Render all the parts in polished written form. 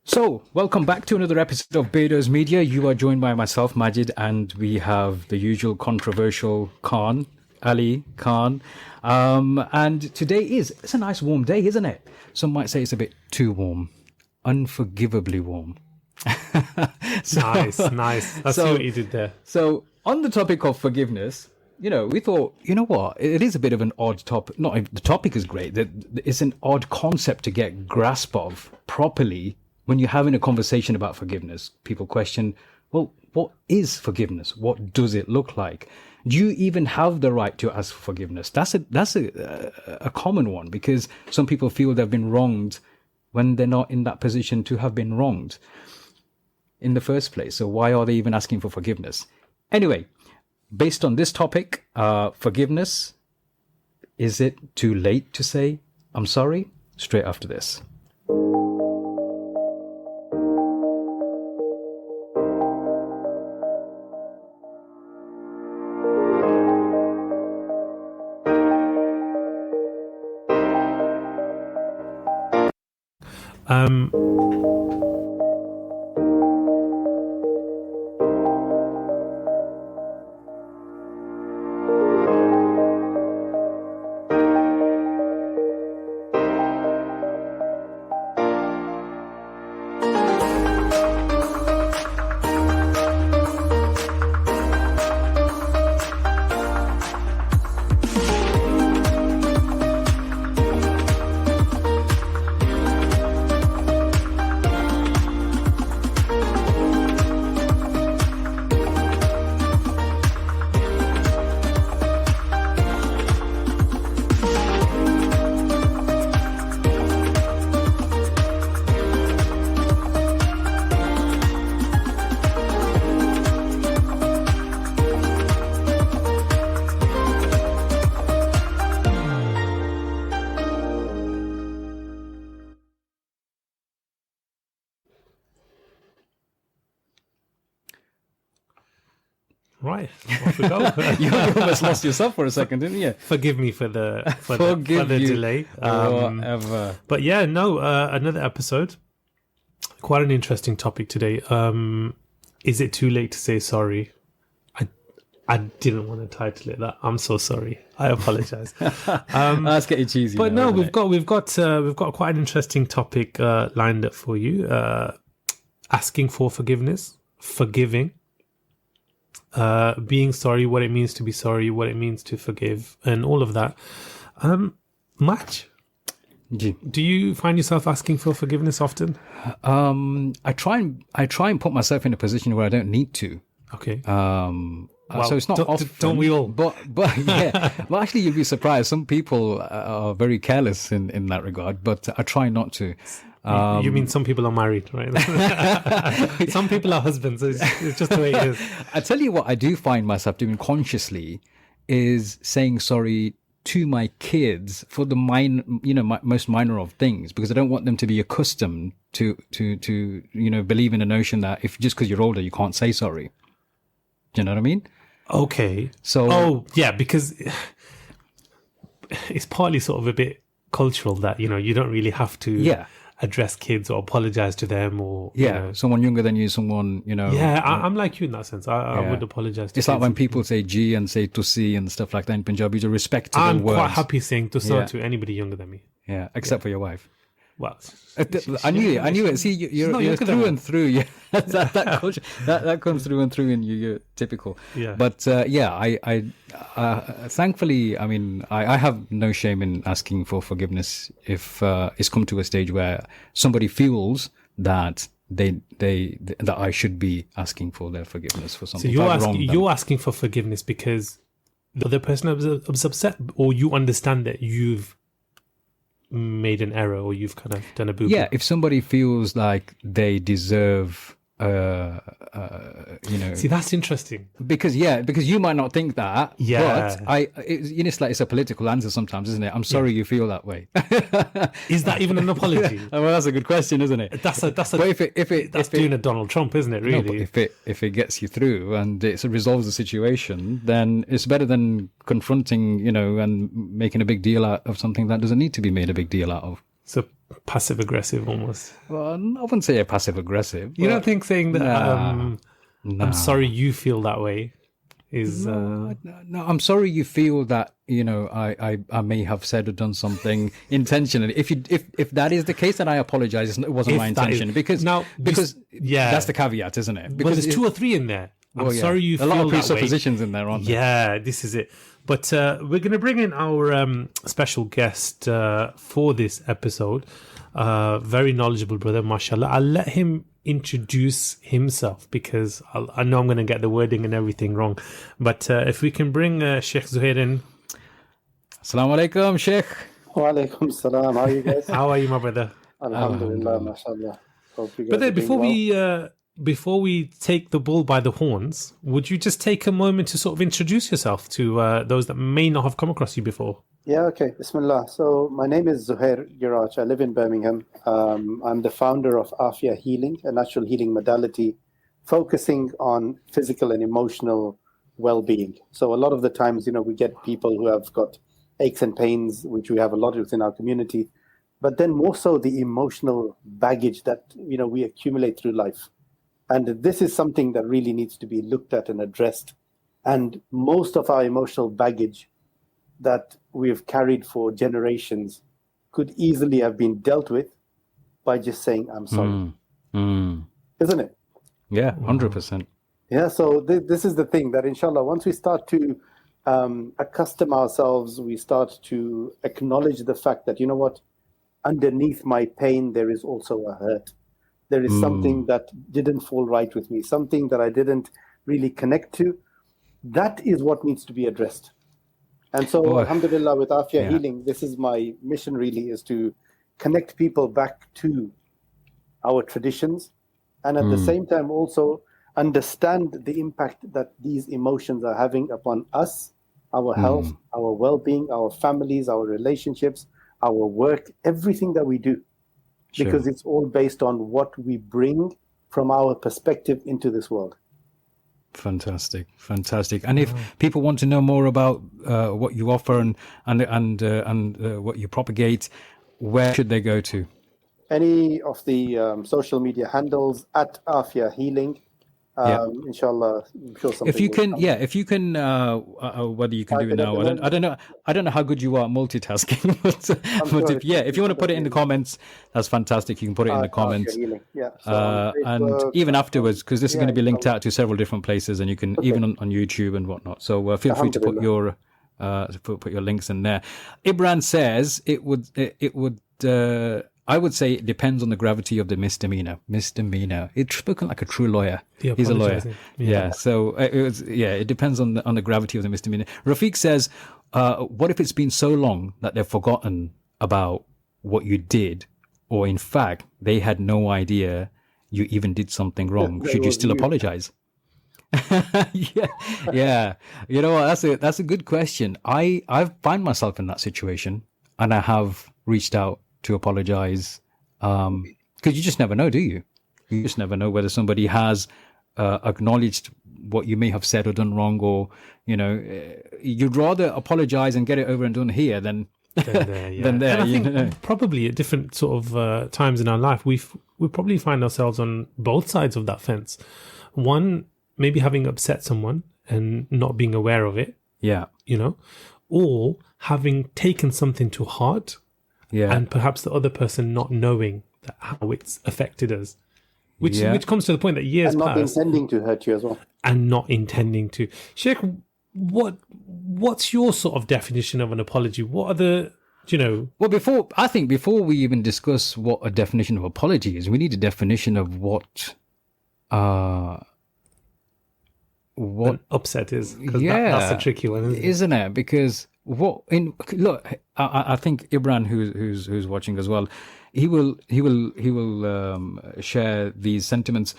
So, welcome back to another episode of Bedos Media. You are joined by myself, Majid, and we have the usual controversial Khan, Ali Khan. And today it's a nice warm day, isn't it? Some might say it's a bit too warm, unforgivably warm. Nice. I see what you did there. So, on the topic of forgiveness, we thought, you know what? It is a bit of an odd topic. Not the topic is great. It's an odd concept to get grasp of properly. When you're having a conversation about forgiveness, people question, well, what is forgiveness? What does it look like? Do you even have the right to ask for forgiveness? That's a common one, because some people feel they've been wronged when they're not in that position to have been wronged in the first place. So why are they even asking for forgiveness? Anyway, based on this topic, forgiveness, is it too late to say, I'm sorry? Straight after this. Right, off we go. You almost lost yourself for a second, didn't you? Forgive me for the you. delay. Whatever. But yeah, another episode. Quite an interesting topic today. Is it too late to say sorry? I didn't want to title it that. I'm so sorry. I apologize. That's getting cheesy. But now, no, we've got quite an interesting topic lined up for you. Asking for forgiveness, forgiving. Being sorry, what it means to be sorry, what it means to forgive, and all of that. Match. Do you find yourself asking for forgiveness often? I try and put myself in a position where I don't need to. Okay. So it's not often. Don't we all? But yeah. Well, actually, you'll be surprised. Some people are very careless in that regard. But I try not to. You mean some people are married, right? Some people are husbands. It's just the way it is. I tell you what I do find myself doing consciously is saying sorry to my kids for the most minor of things, because I don't want them to be accustomed to believe in the notion that if just because you're older you can't say sorry. Do you know what I mean? Okay. So because it's partly sort of a bit cultural that you don't really have to address kids or apologize to them, or someone younger than you, someone I'm like you in that sense. I would apologize to it's like when people say G and say tusi and stuff like that in Punjabi, to respect to I'm the words. quite happy saying tusa to anybody younger than me, except for your wife. Well, I knew it. See, you're through and through. Yeah, that culture that comes through and through in you. You're typical. Yeah. But I thankfully, I mean, I have no shame in asking for forgiveness if it's come to a stage where somebody feels that that I should be asking for their forgiveness for something. So you're asking for forgiveness because the other person was upset, or you understand that you've made an error, or you've kind of done a boo-boo. Yeah, if somebody feels like they deserve See, that's interesting. Because you might not think that. Yeah. But it's like it's a political answer sometimes, isn't it? I'm sorry you feel that way. Is that even an apology? Well, that's a good question, isn't it? That's If doing a Donald Trump, isn't it? Really? No, but if it gets you through and it resolves the situation, then it's better than confronting, and making a big deal out of something that doesn't need to be made a big deal out of. So passive aggressive almost. Well, I wouldn't say a passive aggressive. You don't think saying that Nah. I'm sorry you feel that way is No, I'm sorry you feel that, I may have said or done something intentionally. If that is the case, then I apologize. It wasn't my intention because that's the caveat, isn't it? Because there's two or three in there. I'm sorry you feel that way. A lot of presuppositions in there, aren't there? Yeah, this is it. But we're going to bring in our special guest for this episode. Very knowledgeable brother, mashallah. I'll let him introduce himself because I know I'm going to get the wording and everything wrong. But if we can bring Sheikh Zuhair in. Assalamu alaikum, Sheikh. Wa alaikum salam. How are you guys? How are you, my brother? Alhamdulillah, mashallah. But then before we take the bull by the horns, would you just take a moment to sort of introduce yourself to those that may not have come across you before? Yeah, okay. Bismillah. So my name is Zuhair Girach. I live in Birmingham. I'm the founder of Aafiyah Healing, a natural healing modality focusing on physical and emotional well-being. So a lot of the times, we get people who have got aches and pains, which we have a lot within our community, but then more so the emotional baggage that, we accumulate through life. And this is something that really needs to be looked at and addressed. And most of our emotional baggage that we've carried for generations could easily have been dealt with by just saying, I'm sorry. Isn't it? Yeah, 100%. Yeah, so this is the thing that inshallah, once we start to accustom ourselves, we start to acknowledge the fact that, underneath my pain, there is also a hurt. There is something that didn't fall right with me, something that I didn't really connect to. That is what needs to be addressed. And so, alhamdulillah, with Aafiyah Healing, this is my mission really, is to connect people back to our traditions and at the same time also understand the impact that these emotions are having upon us, our health, our well-being, our families, our relationships, our work, everything that we do. Because it's all based on what we bring from our perspective into this world. Fantastic. And if people want to know more about what you offer and what you propagate, where should they go to? Any of the social media handles at Aafiyah Healing. Inshallah, I'm sure something if you can, whether you can do it now, I don't know how good you are at multitasking, but if you want to put it in the comments, that's fantastic. You can put it in the comments, and even afterwards, because this is going to be linked out to several different places, and you can even on YouTube and whatnot. So feel free to put your links in there. Ibran says it would. I would say it depends on the gravity of the misdemeanor. It's spoken like a true lawyer. He's a lawyer. Yeah. So it depends on the gravity of the misdemeanor. Rafiq says, what if it's been so long that they've forgotten about what you did, or in fact, they had no idea you even did something wrong? Should you still apologize? Yeah. You know what? That's a good question. I find myself in that situation, and I have reached out to apologize, because you just never know, do you? You just never know whether somebody has acknowledged what you may have said or done wrong, or you'd rather apologize and get it over and done here than there. And I think probably at different sort of times in our life, we probably find ourselves on both sides of that fence. One, maybe having upset someone and not being aware of it. Yeah, or having taken something to heart. Yeah, and perhaps the other person not knowing how it's affected us, which comes to the point that years and not pass, intending to hurt you as well, and not intending to. Sheikh, what's your sort of definition of an apology? What are the Well, before we even discuss what a definition of apology is, we need a definition of what an upset is. That's a tricky one, isn't it? Because I think Ibran, who's watching as well, he will share these sentiments.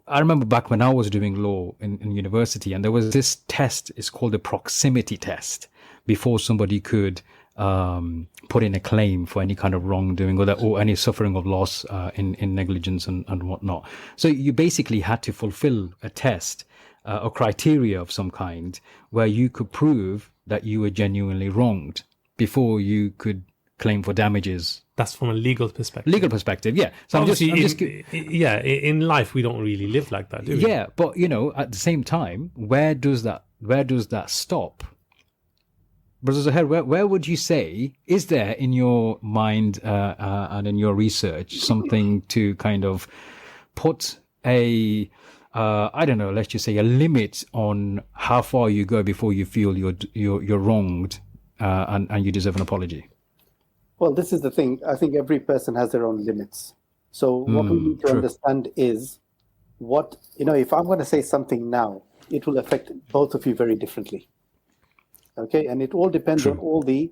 I remember back when I was doing law in university, and there was this test. It's called the proximity test before somebody could put in a claim for any kind of wrongdoing or any suffering of loss in negligence and whatnot. So you basically had to fulfill a test, a criteria of some kind, where you could prove that you were genuinely wronged before you could claim for damages That's from a legal perspective. Legal perspective, yeah. So Obviously, I'm just in life we don't really live like that, do we? yeah, but at the same time, where does that stop? Brother Zuhair, where would you say, is there in your mind and in your research something to kind of put a I don't know, let's just say a limit on how far you go before you feel you're wronged and you deserve an apology? Well, this is the thing. I think every person has their own limits. So what we need to understand is if I'm going to say something now, it will affect both of you very differently. Okay, and it all depends on all the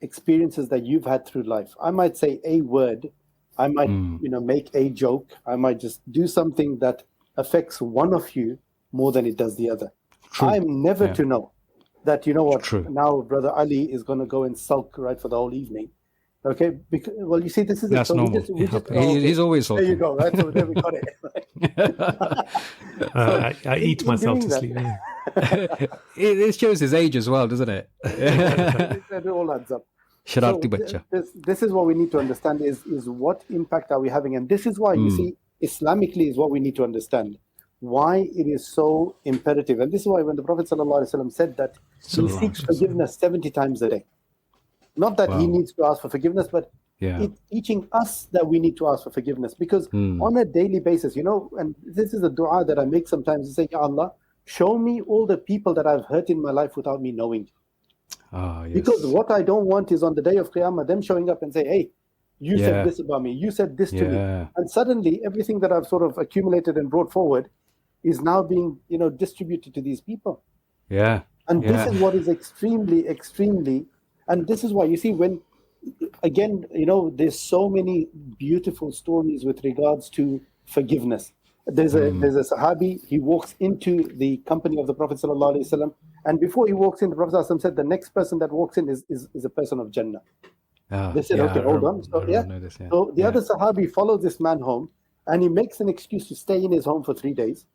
experiences that you've had through life. I might say a word, I might make a joke, I might just do something that affects one of you more than it does the other. I'm never to know that now Brother Ali is going to go and sulk right for the whole evening. Okay, because, well, you see, this is that's normal. He's always sulking. There you go. Right, so there we got it. I eat myself to sleep. It shows his age as well, doesn't it? It all adds up. This is what we need to understand is what impact are we having, and this is why you see Islamically is what we need to understand. Why it is so imperative, and this is why when the Prophet ﷺ said that he seeks forgiveness 70 times a day. Not that he needs to ask for forgiveness, but it's teaching us that we need to ask for forgiveness. Because on a daily basis, and this is a dua that I make sometimes, I say, Ya Allah, show me all the people that I've hurt in my life without me knowing. Yes. Because what I don't want is on the day of Qiyamah, them showing up and say, hey, you said this about me, you said this to me. And suddenly everything that I've sort of accumulated and brought forward is now being, distributed to these people. Yeah. And this is what is extremely, extremely. And this is why you see when, again, there's so many beautiful stories with regards to forgiveness. There's a Sahabi, he walks into the company of the Prophet ﷺ, and before he walks in, the Prophet ﷺ said the next person that walks in is a person of Jannah. They said, okay, hold on. So the other Sahabi follows this man home, and he makes an excuse to stay in his home for 3 days,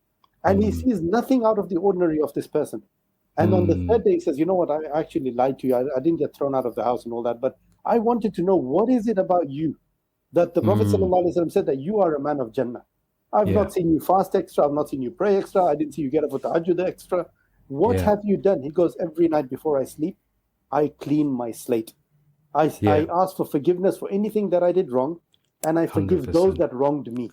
and he sees nothing out of the ordinary of this person. And on the third day, he says, you know what, I actually lied to you. I didn't get thrown out of the house and all that, but I wanted to know, what is it about you that the Prophet ﷺ said that you are a man of Jannah? I've not seen you fast extra. I've not seen you pray extra. I didn't see you get up for tahajjud extra. What have you done? He goes, every night before I sleep, I clean my slate. I ask for forgiveness for anything that I did wrong, and I forgive 100%. Those that wronged me.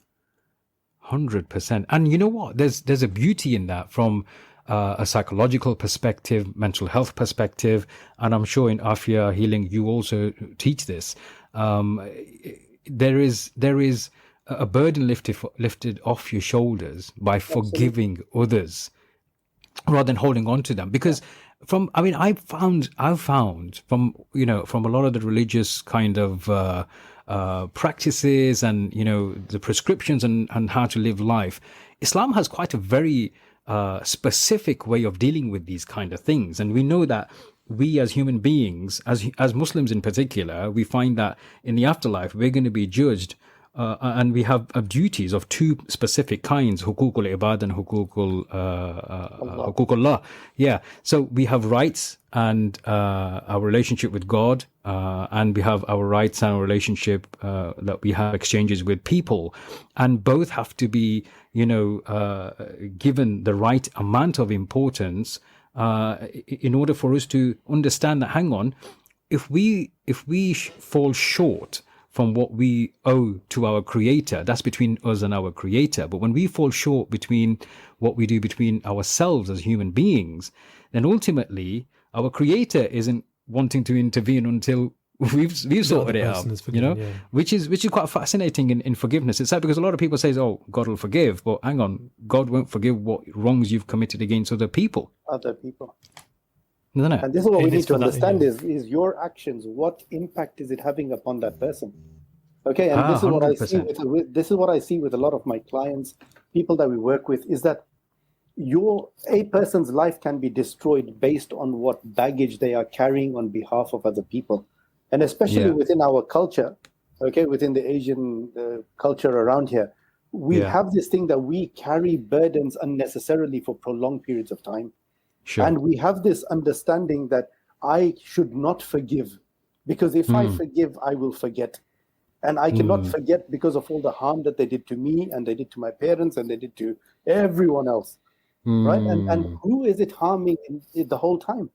100%. And you know what? There's a beauty in that from a psychological perspective, mental health perspective, and I'm sure in Aafiyah Healing you also teach this. There is a burden lifted off your shoulders by forgiving others rather than holding on to them. Because I've found from from a lot of the religious kind of practices and the prescriptions and how to live life, Islam has quite a very specific way of dealing with these kind of things. And we know that we as human beings, as Muslims in particular, we find that in the afterlife we're going to be judged and we have duties of two specific kinds, hukukul ibad and hukukul Allah. Yeah. So we have rights and our relationship with God, and we have our rights and our relationship that we have exchanges with people, and both have to be given the right amount of importance in order for us to understand that, hang on, if we fall short from what we owe to our Creator, that's between us and our Creator. But when we fall short between what we do between ourselves as human beings, then ultimately our Creator isn't wanting to intervene until we've sorted it out, which is quite fascinating in forgiveness. It's sad because a lot of people say, oh, God will forgive, but hang on, God won't forgive what wrongs you've committed against other people. And this is what we need to understand is your actions, what impact is it having upon that person? Okay, and this is what 100%. This is what I see with a lot of my clients, people that we work with, is that a person's life can be destroyed based on what baggage they are carrying on behalf of other people. And especially within our culture, okay, within the Asian culture around here, we have this thing that we carry burdens unnecessarily for prolonged periods of time. Sure. And we have this understanding that I should not forgive Because if I forgive, I will forget. And I cannot forget because of all the harm that they did to me, and they did to my parents, and they did to everyone else. Right? And who is it harming the whole time?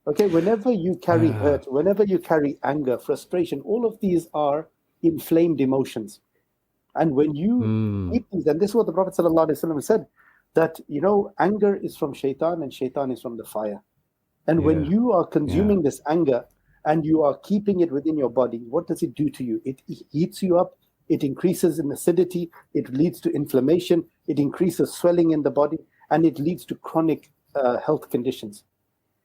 Okay, whenever you carry hurt, whenever you carry anger, frustration, all of these are inflamed emotions. And when you keep these, and this is what the Prophet ﷺ said, that, anger is from shaitan and shaitan is from the fire. And when you are consuming this anger and you are keeping it within your body, what does it do to you? It heats you up, it increases in acidity, it leads to inflammation, it increases swelling in the body, and it leads to chronic health conditions.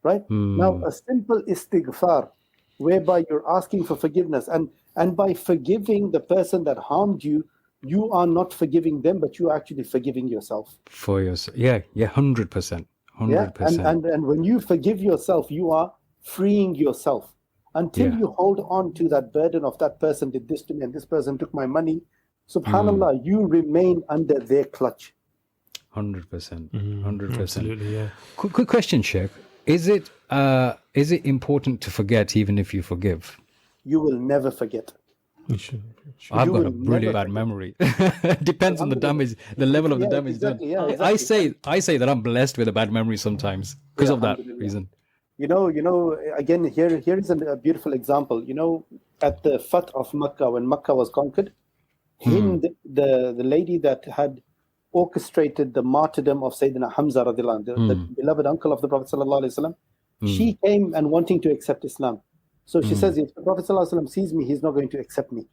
Right? Now, a simple istighfar, whereby you're asking for forgiveness, and by forgiving the person that harmed you, you are not forgiving them, but you are actually forgiving yourself. For yourself. Yeah, 100%. 100%. Yeah? And when you forgive yourself, you are freeing yourself. Until you hold on to that burden of that person did this to me and this person took my money, subhanAllah, you remain under their clutch. 100%. 100%. Absolutely, yeah. Quick question, Sheikh. Is it important to forget even if you forgive? You will never forget. You should. I've got a really bad memory. Depends on the damage, the level of the damage done. Yeah, exactly. I say that I'm blessed with a bad memory sometimes because of that reason. Again, here is a beautiful example. At the Fath of Makkah, when Makkah was conquered, Hind, the lady that had orchestrated the martyrdom of Sayyidina Hamza radiallahu anhu, the beloved uncle of the Prophet sallallahu alaihi wasallam, she came and wanting to accept Islam. So she says, if the Prophet sallallahu alaihi wasallam sees me, he's not going to accept me.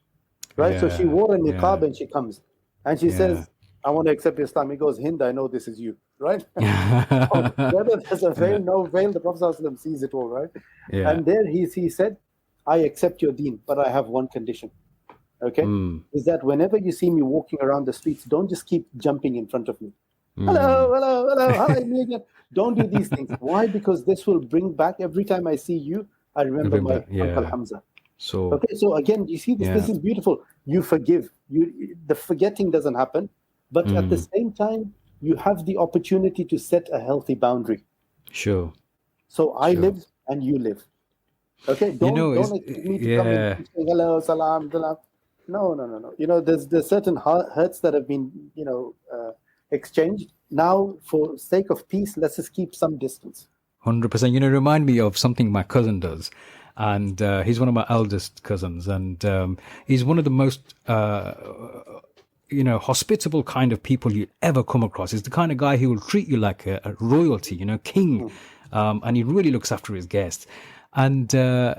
Right? So she wore a niqab and she comes. And she says, I want to accept Islam. He goes, Hind, I know this is you. Right? Whether there's a veil, no veil, the Prophet sallallahu alaihi wasallam sees it all, right? Yeah. And there he said, I accept your deen, but I have one condition. Okay, is that whenever you see me walking around the streets, don't just keep jumping in front of me. Hello, hi, me again. Don't do these things. Why? Because this will bring back, every time I see you, I remember my Uncle Hamza. So again, you see, this is beautiful. You forgive. The forgetting doesn't happen, but at the same time, you have the opportunity to set a healthy boundary. Sure. So I live and you live. Okay, don't expect me to come and say hello, salam, salam. No. There's certain hurts that have been, exchanged. Now, for sake of peace, let's just keep some distance. 100%. Remind me of something my cousin does. And he's one of my eldest cousins. And he's one of the most, hospitable kind of people you ever come across. He's the kind of guy who will treat you like a royalty, king. And he really looks after his guests. And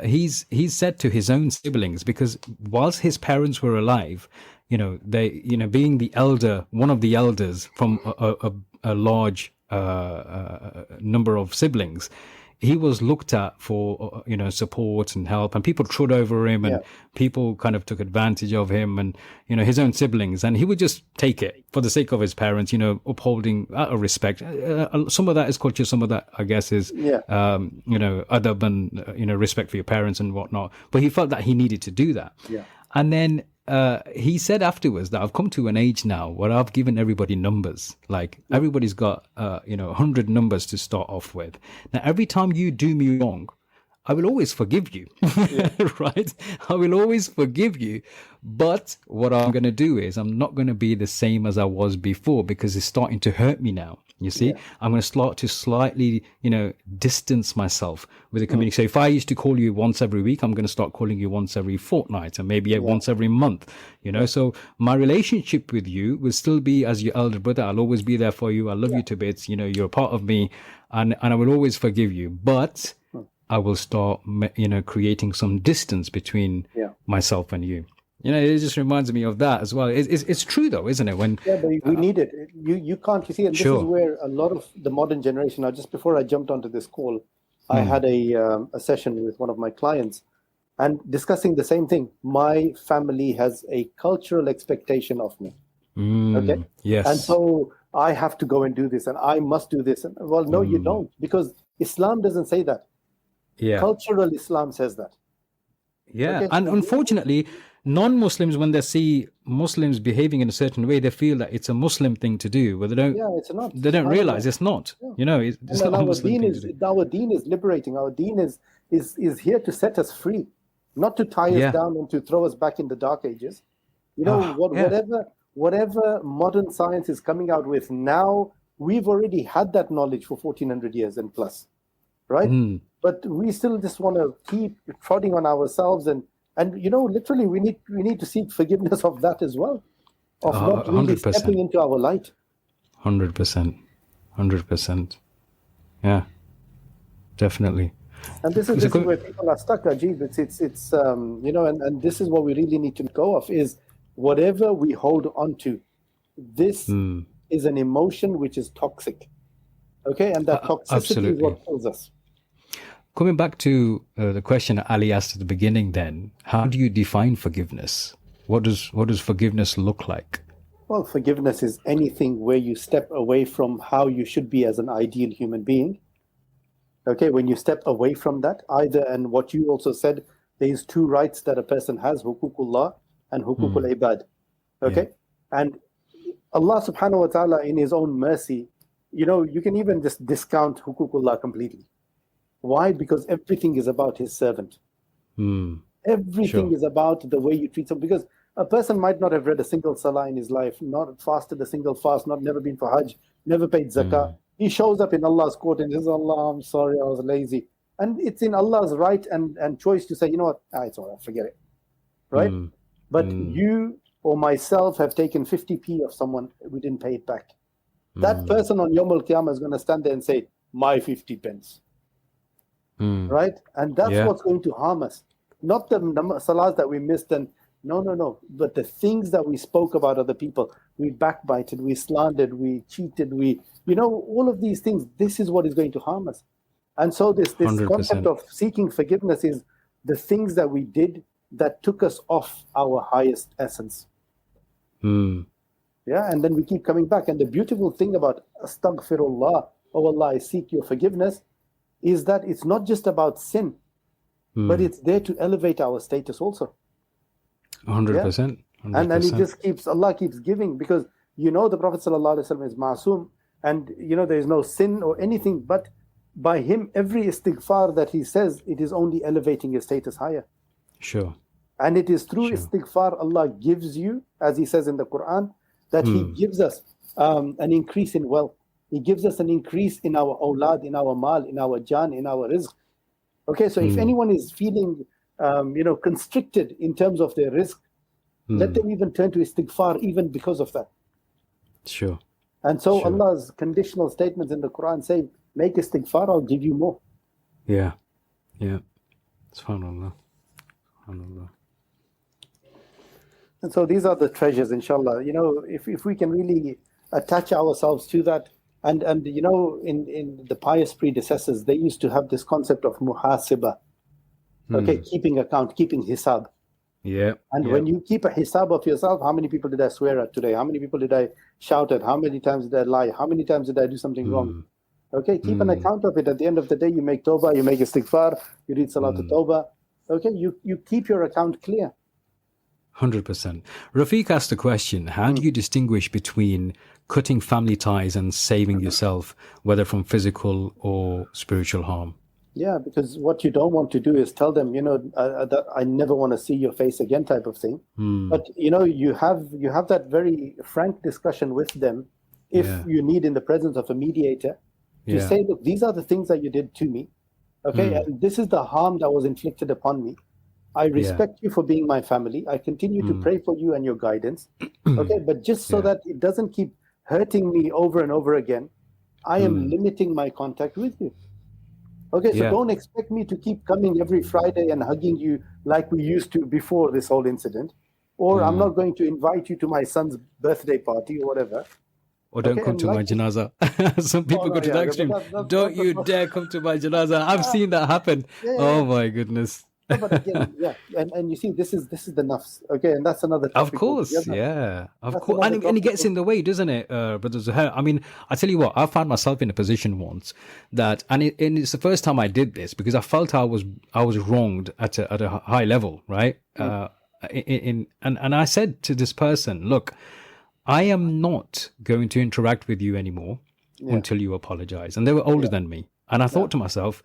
he's said to his own siblings, because whilst his parents were alive, being the elder, one of the elders from a large number of siblings, he was looked at for support and help, and people trod over him, and people kind of took advantage of him, and his own siblings, and he would just take it for the sake of his parents, upholding out of respect. Some of that is culture, some of that I guess is adab and respect for your parents and whatnot. But he felt that he needed to do that. And then he said afterwards that I've come to an age now where I've given everybody numbers. Like everybody's got 100 numbers to start off with. Now every time you do me wrong, I will always forgive you, right? I will always forgive you. But what I'm going to do is I'm not going to be the same as I was before, because it's starting to hurt me now. You see, I'm going to start to slightly, distance myself with the community. So if I used to call you once every week, I'm going to start calling you once every fortnight, and maybe once every month, So my relationship with you will still be as your elder brother. I'll always be there for you. I love you to bits. You're a part of me, and I will always forgive you. But I will start, creating some distance between myself and you. It just reminds me of that as well. It's true though, isn't it? But we need it. You can't, you see, and this is where a lot of the modern generation. Now, just before I jumped onto this call, I had a session with one of my clients, and discussing the same thing. My family has a cultural expectation of me. Okay. Yes. And so I have to go and do this, and I must do this. And well, no, you don't, because Islam doesn't say that. Yeah. Cultural Islam says that. Yeah. Okay, And unfortunately, non-Muslims, when they see Muslims behaving in a certain way, they feel that it's a Muslim thing to do, but they don't. Yeah, it's not. They don't realize it's not. It's not a Muslim thing to do. Our deen is liberating. Our deen is here to set us free. not to tie Yeah. us down and to throw us back in the dark ages. Yeah. Whatever modern science is coming out with now, we've already had that knowledge for 1400 years and plus, right? But we still just want to keep trotting on ourselves, and literally we need to seek forgiveness of that as well, of not really 100%. stepping into our light. 100%. 100%. Yeah. Definitely. And this is where people are stuck, Ajib. It's and this is what we really need to go off is whatever we hold on to. This is an emotion which is toxic. Okay, and that toxicity is what kills us. Coming back to the question Ali asked at the beginning, then, how do you define forgiveness? What does forgiveness look like? Well, forgiveness is anything where you step away from how you should be as an ideal human being. Okay, when you step away from that, and what you also said, there is two rights that a person has, hukukullah and hukukul ibad. Okay, and Allah subhanahu wa ta'ala in his own mercy, you can even just discount hukukullah completely. Why? Because everything is about his servant. Everything is about the way you treat someone. Because a person might not have read a single salah in his life, not fasted a single fast, never been for Hajj, never paid zakah. He shows up in Allah's court and says, Allah, I'm sorry, I was lazy. And it's in Allah's right and choice to say, you know what, it's all right, forget it. Right? But you or myself have taken 50p of someone, we didn't pay it back. That person on Yawm al-Qiyamah is going to stand there and say, my 50 pence. Right? And that's what's going to harm us. Not the salahs that we missed and no. But the things that we spoke about other people, we backbited, we slandered, we cheated, all of these things, this is what is going to harm us. And so this 100%. Concept of seeking forgiveness is the things that we did that took us off our highest essence. Yeah, and then we keep coming back. And the beautiful thing about astaghfirullah, oh Allah, I seek your forgiveness, is that it's not just about sin, but it's there to elevate our status also. 100%. And Allah keeps giving, because the Prophet ﷺ is ma'soom, and there is no sin or anything, but by him, every istighfar that he says, it is only elevating his status higher. Sure. And it is through istighfar Allah gives you, as he says in the Quran, that he gives us an increase in wealth. He gives us an increase in our awlad, in our mal, in our jan, in our rizq. Okay, so if anyone is feeling constricted in terms of their rizq, let them even turn to istighfar even because of that. Sure. And so Allah's conditional statements in the Quran say, make istighfar, I'll give you more. Yeah. SubhanAllah. And so these are the treasures, inshallah. If we can really attach ourselves to that, and in the pious predecessors, they used to have this concept of muhasiba. Okay, keeping account, keeping hisab. Yeah. And when you keep a hisab of yourself, how many people did I swear at today? How many people did I shout at? How many times did I lie? How many times did I do something wrong? Okay, keep an account of it. At the end of the day, you make tawbah, you make istighfar, you read salat tawbah. Okay, you keep your account clear. 100%. Rafiq asked the question, how do you distinguish between cutting family ties and saving yourself, whether from physical or spiritual harm? Yeah, because what you don't want to do is tell them, that I never want to see your face again type of thing. But, you have that very frank discussion with them if you need in the presence of a mediator to say, look, these are the things that you did to me. Okay, and this is the harm that was inflicted upon me. I respect you for being my family. I continue to pray for you and your guidance. Okay, but just so that it doesn't keep hurting me over and over again, I am limiting my contact with you. Okay, so don't expect me to keep coming every Friday and hugging you like we used to before this whole incident. Or I'm not going to invite you to my son's birthday party or whatever. Or don't come to my janaza. Some people go to the extreme. Don't you dare come to my janaza. I've seen that happen. Oh my goodness. No, but again, and you see, this is the nafs, okay, and that's another topic. Of course, of course, and it gets in the way, doesn't it, Brother Zuhair? I mean, I tell you what, I found myself in a position once that, and it's the first time I did this because I felt I was wronged at a high level, right? And I said to this person, look, I am not going to interact with you anymore until you apologize. And they were older than me, and I thought to myself,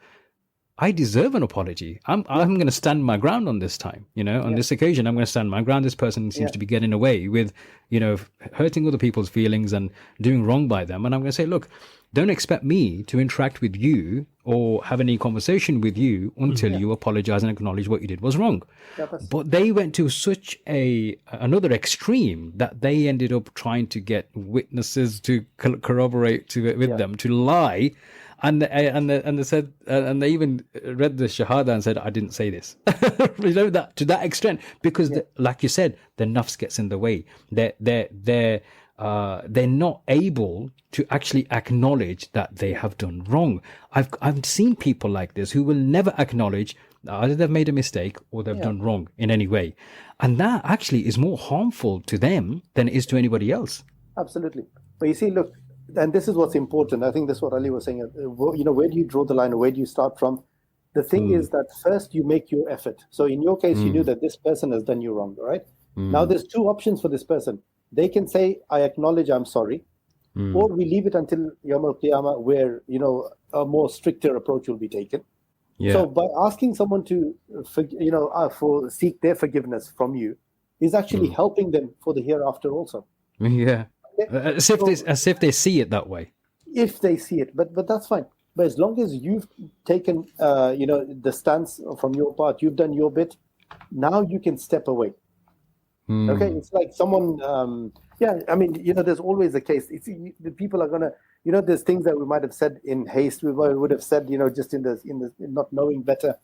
I deserve an apology. I'm going to stand my ground on this time, on this occasion. I'm going to stand my ground. This person seems to be getting away with, hurting other people's feelings and doing wrong by them. And I'm going to say, look, don't expect me to interact with you or have any conversation with you until you apologize and acknowledge what you did was wrong. But they went to such another extreme that they ended up trying to get witnesses to corroborate with them, to lie. And they said, and they even read the Shahada and said, I didn't say this. That to that extent, because like you said, the nafs gets in the way. They're not able to actually acknowledge that they have done wrong. I've seen people like this who will never acknowledge either they've made a mistake or they've done wrong in any way, and that actually is more harmful to them than it is to anybody else. Absolutely. But you see, look. And this is what's important. I think that's what Ali was saying. Where do you draw the line, or where do you start from? The thing is that first you make your effort. So in your case, you knew that this person has done you wrong, right? Now there's two options for this person. They can say, I acknowledge, I'm sorry. Or we leave it until Yawm al-Qiyamah, where, a more stricter approach will be taken. Yeah. So by asking someone to, seek their forgiveness from you is actually helping them for the hereafter also. Yeah. As if they see it that way. If they see it, but that's fine. But as long as you've taken, the stance from your part, you've done your bit. Now you can step away. Okay, it's like someone. There's always a case. The people are gonna. There's things that we might have said in haste. We would have said, just in not knowing better.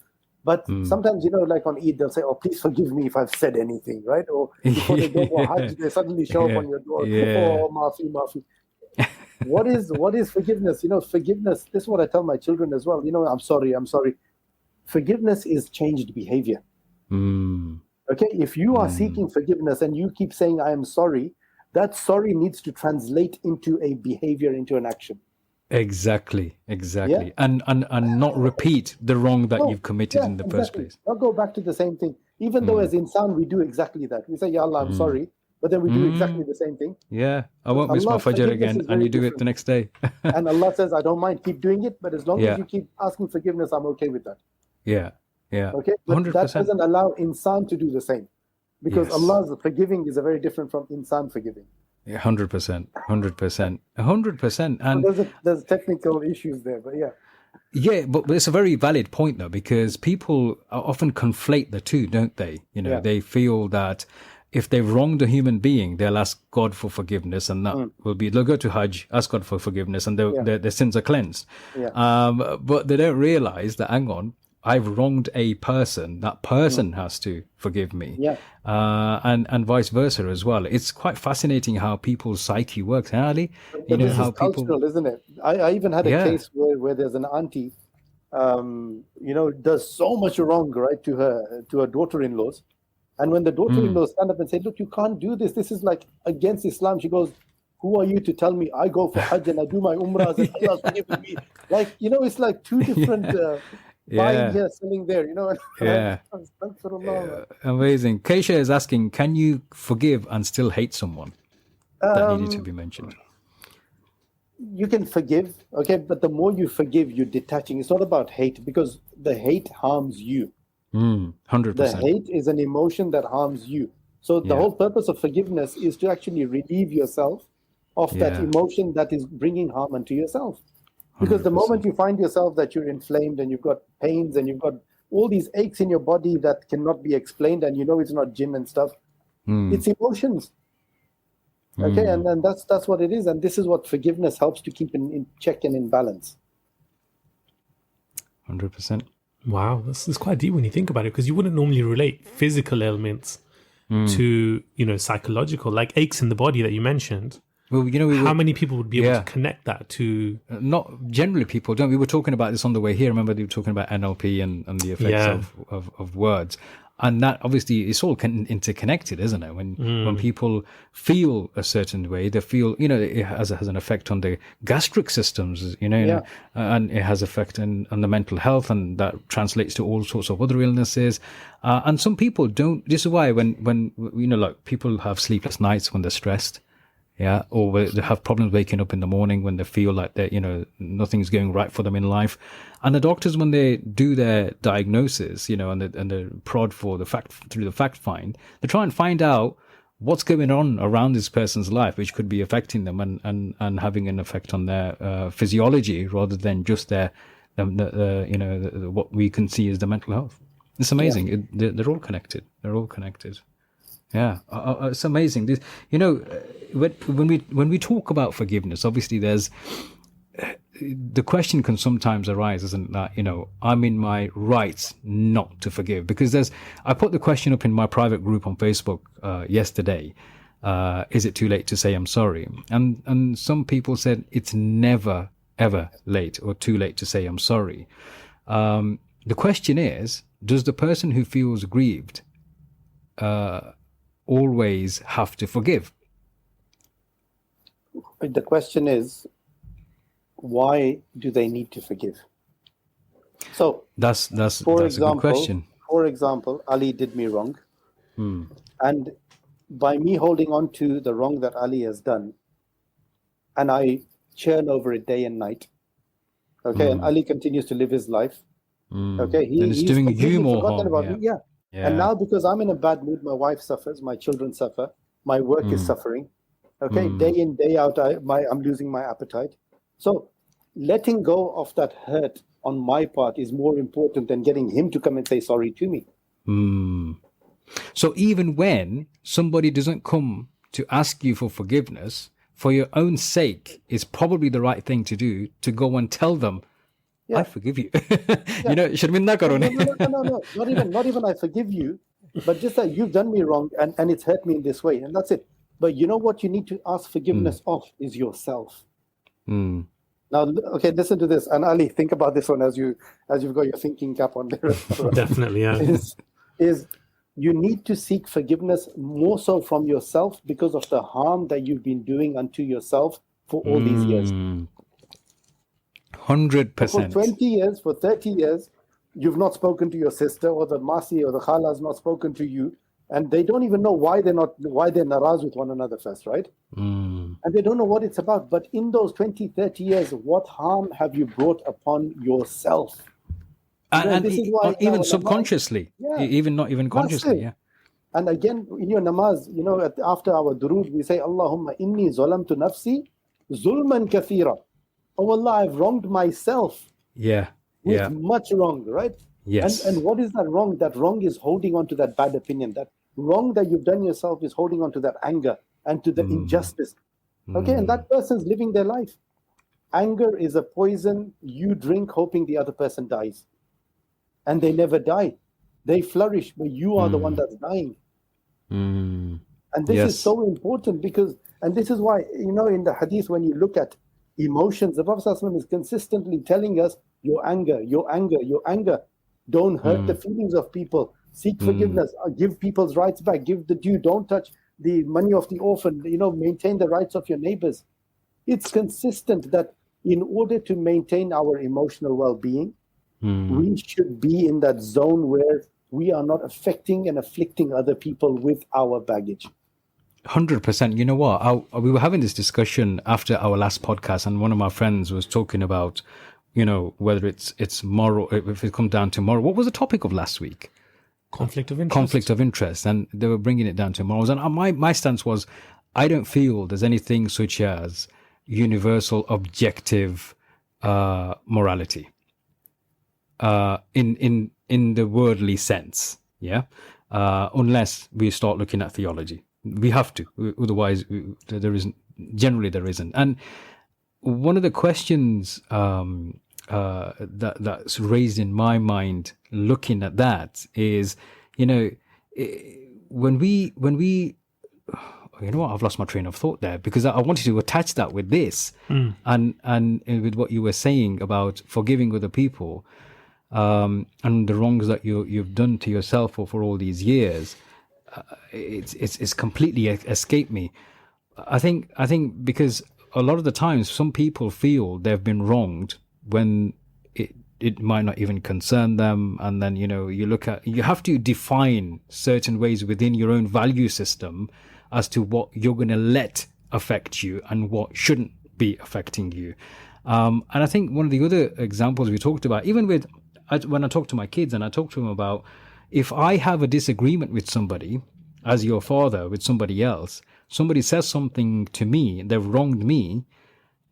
But sometimes, like on Eid, they'll say, oh, please forgive me if I've said anything, right? Or before they go for Hajj, they suddenly show up on your door. Oh, maafi. What is forgiveness? Forgiveness, this is what I tell my children as well. I'm sorry. Forgiveness is changed behavior. Okay, if you are seeking forgiveness and you keep saying, I am sorry, that sorry needs to translate into a behavior, into an action. Exactly. Yeah? And not repeat the wrong that you've committed in the first place. Not go back to the same thing. Even though as insan we do exactly that. We say, Ya Allah, I'm sorry, but then we do exactly the same thing. Yeah, I won't miss my Fajr again, and you do it the next day. And Allah says, I don't mind, keep doing it, but as long as you keep asking forgiveness, I'm okay with that. Yeah. Okay, but 100%. That doesn't allow insan to do the same. Because Allah's forgiving is very different from insan forgiving. 100%. And there's technical issues there, but yeah. Yeah, but it's a very valid point though, because people often conflate the two, don't they? They feel that if they've wronged a human being, they'll ask God for forgiveness, and that will be, they'll go to Hajj, ask God for forgiveness, and their sins are cleansed. But they don't realize that, hang on, I've wronged a person. That person has to forgive me. And vice versa as well. It's quite fascinating how people's psyche works, huh, Ali? But this is cultural, isn't it? I even had a case where there's an auntie, does so much wrong, right, to her daughter-in-laws. And when the daughter-in-laws stand up and say, look, you can't do this. This is like against Islam. She goes, who are you to tell me? I go for Hajj and I do my Umrahs and Allah's forgiving me. Like, it's like two different... buying here, selling there, Amazing. Keisha is asking, can you forgive and still hate someone? That needed to be mentioned. You can forgive, okay, but the more you forgive, you're detaching. It's not about hate, because the hate harms you. 100%. The hate is an emotion that harms you. So the whole purpose of forgiveness is to actually relieve yourself of that emotion that is bringing harm unto yourself. Because 100%. The moment you find yourself that you're inflamed and you've got pains and you've got all these aches in your body that cannot be explained, and it's not jinn and stuff, it's emotions. Okay, and that's what it is. And this is what forgiveness helps to keep in check and in balance. 100%. Wow, this is quite deep when you think about it, because you wouldn't normally relate physical ailments to, psychological, like aches in the body that you mentioned. Well, how many people would be able to connect that to? Not generally people don't. We were talking about this on the way here. Remember, we were talking about NLP and the effects of words. And that obviously it's all interconnected, isn't it? When people feel a certain way, they feel, it has an effect on the gastric systems, and it has effect on the mental health, and that translates to all sorts of other illnesses. And some people don't. This is why when like people have sleepless nights when they're stressed. Yeah, or they have problems waking up in the morning when they feel like that, nothing's going right for them in life. And the doctors, when they do their diagnosis, and they prod for through the fact find, they try and find out what's going on around this person's life, which could be affecting them and having an effect on their physiology rather than just what we can see as the mental health. It's amazing. Yeah. They're all connected. They're all connected. Yeah, it's amazing. This, when we talk about forgiveness, obviously the question can sometimes arise, isn't that, I'm in my rights not to forgive? Because I put the question up in my private group on Facebook yesterday. Is it too late to say I'm sorry? And some people said it's never, ever late or too late to say I'm sorry. The question is, does the person who feels grieved always have to forgive? The question is, why do they need to forgive? So that's a good question. For example, Ali did me wrong, and by me holding on to the wrong that Ali has done, and I churn over it day and night, okay, and Ali continues to live his life, okay, he's doing you more harm. About me. Yeah. And now, because I'm in a bad mood, my wife suffers, my children suffer, my work is suffering. Okay, day in, day out, I'm losing my appetite. So letting go of that hurt on my part is more important than getting him to come and say sorry to me. So even when somebody doesn't come to ask you for forgiveness, for your own sake, it's probably the right thing to do to go and tell them, I forgive you. No. Not even I forgive you, but just that you've done me wrong and it's hurt me in this way, and that's it. But you know what you need to ask forgiveness of is yourself. Now, okay, listen to this, and Ali, think about this one as you've got your thinking cap on there. Definitely, yeah. Is you need to seek forgiveness more so from yourself because of the harm that you've been doing unto yourself for all these years. 100%. For 20 years, for 30 years, you've not spoken to your sister, or the Masi or the Khala has not spoken to you, and they don't even know why they're naraz with one another first, right? And they don't know what it's about. But in those 20, 30 years, what harm have you brought upon yourself? And even subconsciously, even not even consciously, yeah. And again, in your namaz, after our durood, we say, Allahumma inni zalamtu nafsi zulman kathira. Oh Allah, I've wronged myself. With much wrong, right? Yes. And what is that wrong? That wrong is holding on to that bad opinion. That wrong that you've done yourself is holding on to that anger and to the injustice. Okay, and that person's living their life. Anger is a poison you drink hoping the other person dies. And they never die. They flourish, but you are the one that's dying. And this is so important because, and this is why, in the hadith, when you look at emotions, the Prophet ﷺ is consistently telling us, your anger. Don't hurt the feelings of people. Seek forgiveness. Give people's rights back. Give the due. Don't touch the money of the orphan. Maintain the rights of your neighbors. It's consistent that in order to maintain our emotional well-being, we should be in that zone where we are not affecting and afflicting other people with our baggage. 100%. You know what? We were having this discussion after our last podcast, and one of my friends was talking about, whether it's moral, if it comes down to moral. What was the topic of last week? Conflict of interest. Conflict of interest. And they were bringing it down to morals. And my stance was, I don't feel there's anything such as universal objective morality in the worldly sense. Yeah. Unless we start looking at theology. We have to, otherwise there isn't. Generally, there isn't. And one of the questions that's raised in my mind, looking at that, is, when we, I've lost my train of thought there because I wanted to attach that with this and with what you were saying about forgiving other people and the wrongs that you've done to yourself for all these years. It's completely escaped me. I think because a lot of the times some people feel they've been wronged when it might not even concern them, and then you have to define certain ways within your own value system as to what you're going to let affect you and what shouldn't be affecting you. And I think one of the other examples we talked about, even with when I talk to my kids and I talk to them about, if I have a disagreement with somebody, as your father, with somebody else, somebody says something to me, they've wronged me,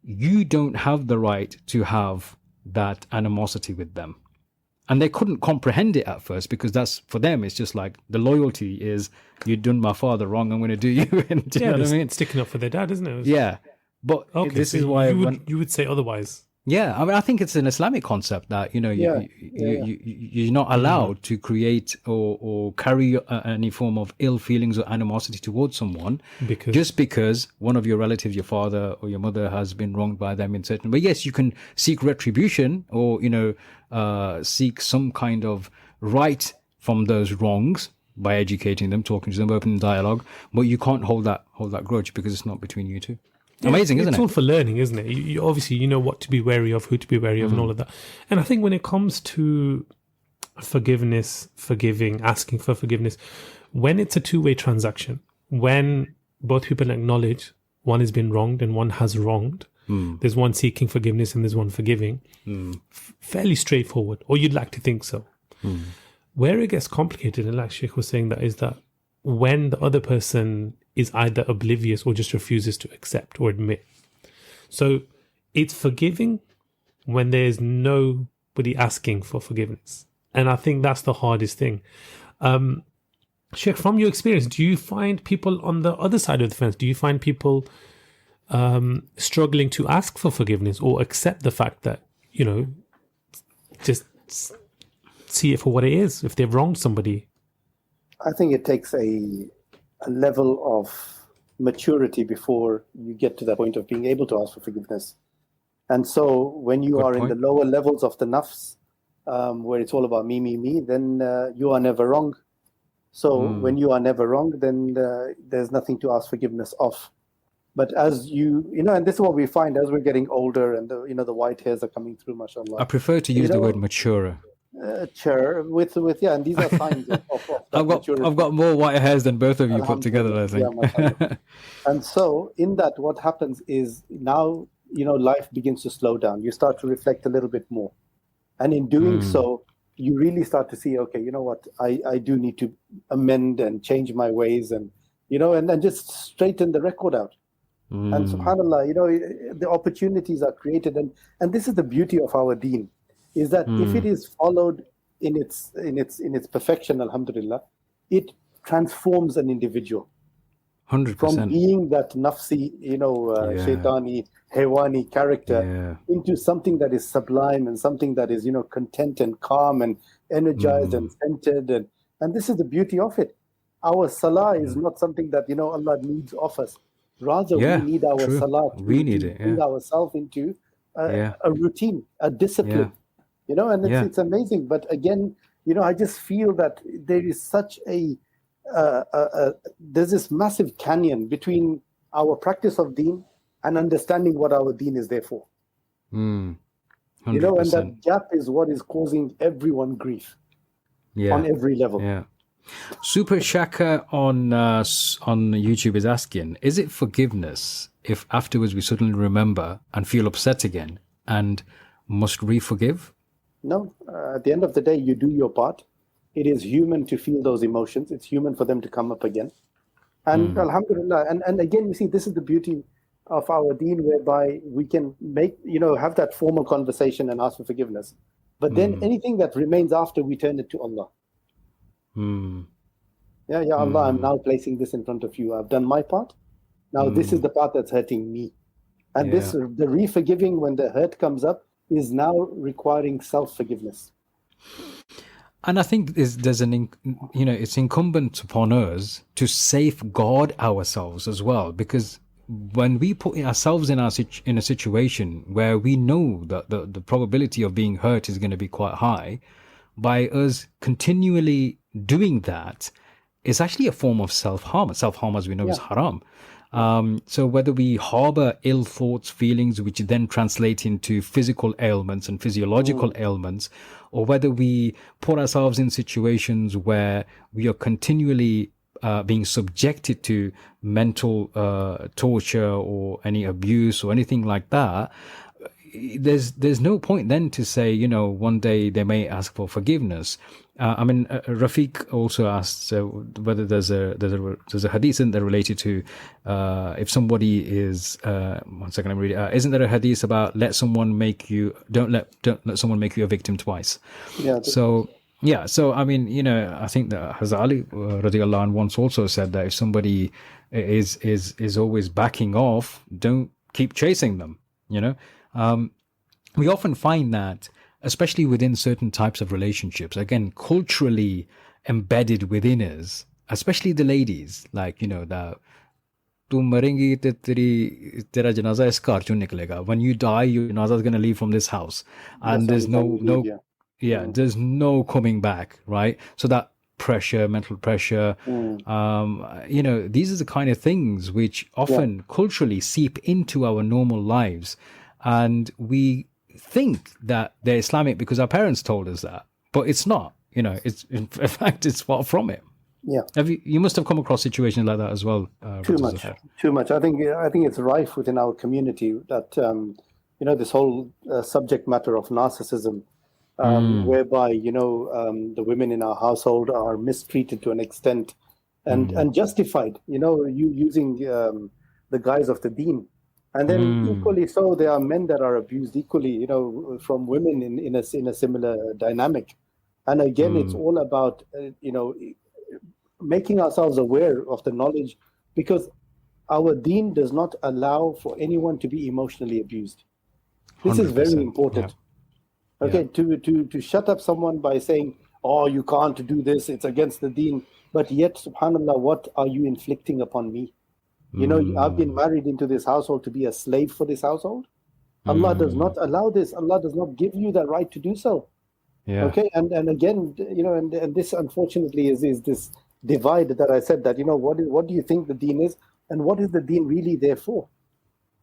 you don't have the right to have that animosity with them. And they couldn't comprehend it at first, because that's, for them, it's just like the loyalty is, you've done my father wrong, I'm going to do you. And, do you know what I mean? Sticking up for their dad, isn't it? Yeah. But okay, this so is why you would say otherwise. Yeah, I mean, I think it's an Islamic concept that, you're not allowed to create or carry any form of ill feelings or animosity towards someone just because one of your relatives, your father or your mother, has been wronged by them in certain way. Yes, you can seek retribution or, seek some kind of right from those wrongs by educating them, talking to them, opening dialogue, but you can't hold that grudge because it's not between you two. Amazing, isn't it? It's all for learning, isn't it? You obviously, you know what to be wary of, who to be wary of, and all of that. And I think when it comes to forgiveness, forgiving, asking for forgiveness, when it's a two-way transaction, when both people acknowledge one has been wronged and one has wronged, there's one seeking forgiveness and there's one forgiving, fairly straightforward, or you'd like to think so. Where it gets complicated, and like Sheikh was saying, that is that when the other person is either oblivious or just refuses to accept or admit. So it's forgiving when there's nobody asking for forgiveness. And I think that's the hardest thing. Sheikh, from your experience, do you find people on the other side of the fence, do you find people struggling to ask for forgiveness or accept the fact that, just see it for what it is if they've wronged somebody? I think it takes a level of maturity before you get to that point of being able to ask for forgiveness. And so when you are in the lower levels of the nafs, where it's all about me, then you are never wrong. So when you are never wrong, then there's nothing to ask forgiveness of. But as and this is what we find as we're getting older and the white hairs are coming through, mashallah. I prefer to use the word maturer. And these are signs of I've got more white hairs than both of you put together, I think. Yeah, and so in that, what happens is now, life begins to slow down. You start to reflect a little bit more. And in doing so, you really start to see, okay, you know what, I do need to amend and change my ways and just straighten the record out. And subhanAllah, the opportunities are created. And this is the beauty of our deen, is that if it is followed in its perfection, alhamdulillah, it transforms an individual 100%. from being that nafsi, shaitani, hewani character into something that is sublime and something that is, content and calm and energized and centered. And this is the beauty of it. Our salah is not something that, Allah needs of us. Rather, we need our salah to bring ourselves into a routine, a discipline. And it's amazing. But again, I just feel that there is such there's this massive canyon between our practice of deen and understanding what our deen is there for. 100%. And that gap is what is causing everyone grief on every level. Yeah. Super Shaka on YouTube is asking, is it forgiveness if afterwards we suddenly remember and feel upset again and must re-forgive? No. At the end of the day, you do your part. It is human to feel those emotions. It's human for them to come up again. And alhamdulillah. And again, you see, this is the beauty of our deen, whereby we can have that formal conversation and ask for forgiveness. But then anything that remains after, we turn it to Allah. Ya Allah, I'm now placing this in front of you. I've done my part. Now this is the part that's hurting me. And the re-forgiving, when the hurt comes up, is now requiring self-forgiveness. And I think it's incumbent upon us to safeguard ourselves as well, because when we put ourselves in a situation where we know that the probability of being hurt is going to be quite high, by us continually doing that, it's actually a form of self-harm. Self-harm, as we know, is haram. So whether we harbor ill thoughts, feelings, which then translate into physical ailments and physiological ailments, or whether we put ourselves in situations where we are continually being subjected to mental torture or any abuse or anything like that, there's no point then to say, one day they may ask for forgiveness. Rafiq also asked whether there's a hadith in there related to if somebody is 1 second, I'm reading. Isn't there a hadith about don't let someone make you a victim twice? Yeah. I think that Hazrat Ali radiallahu anhu once also said that if somebody is always backing off, don't keep chasing them. We often find that, especially within certain types of relationships, again, culturally embedded within us, especially the ladies, like, that tu marengi te tera janaza is ghar chun niklega. When you die, your janaza is going to leave from this house, and there's there's no coming back, right? So that pressure, mental pressure, these are the kind of things which often culturally seep into our normal lives, and we think that they're Islamic because our parents told us that, but it's not. It's in fact it's far from it. Yeah. You must have come across situations like that as well. Too much. I think it's rife within our community that this whole subject matter of narcissism, whereby the women in our household are mistreated to an extent, and justified. You using the guise of the deen. And then equally so, there are men that are abused equally, from women in a similar dynamic. And again, it's all about, making ourselves aware of the knowledge, because our deen does not allow for anyone to be emotionally abused. This is very important. Yeah. Okay, to shut up someone by saying, oh, you can't do this, it's against the deen. But yet, subhanAllah, what are you inflicting upon me? I've been married into this household to be a slave for this household. Allah does not allow this. Allah does not give you the right to do so. Yeah. Okay. And again, and this unfortunately is this divide that I said that, what do you think the deen is, and what is the deen really there for?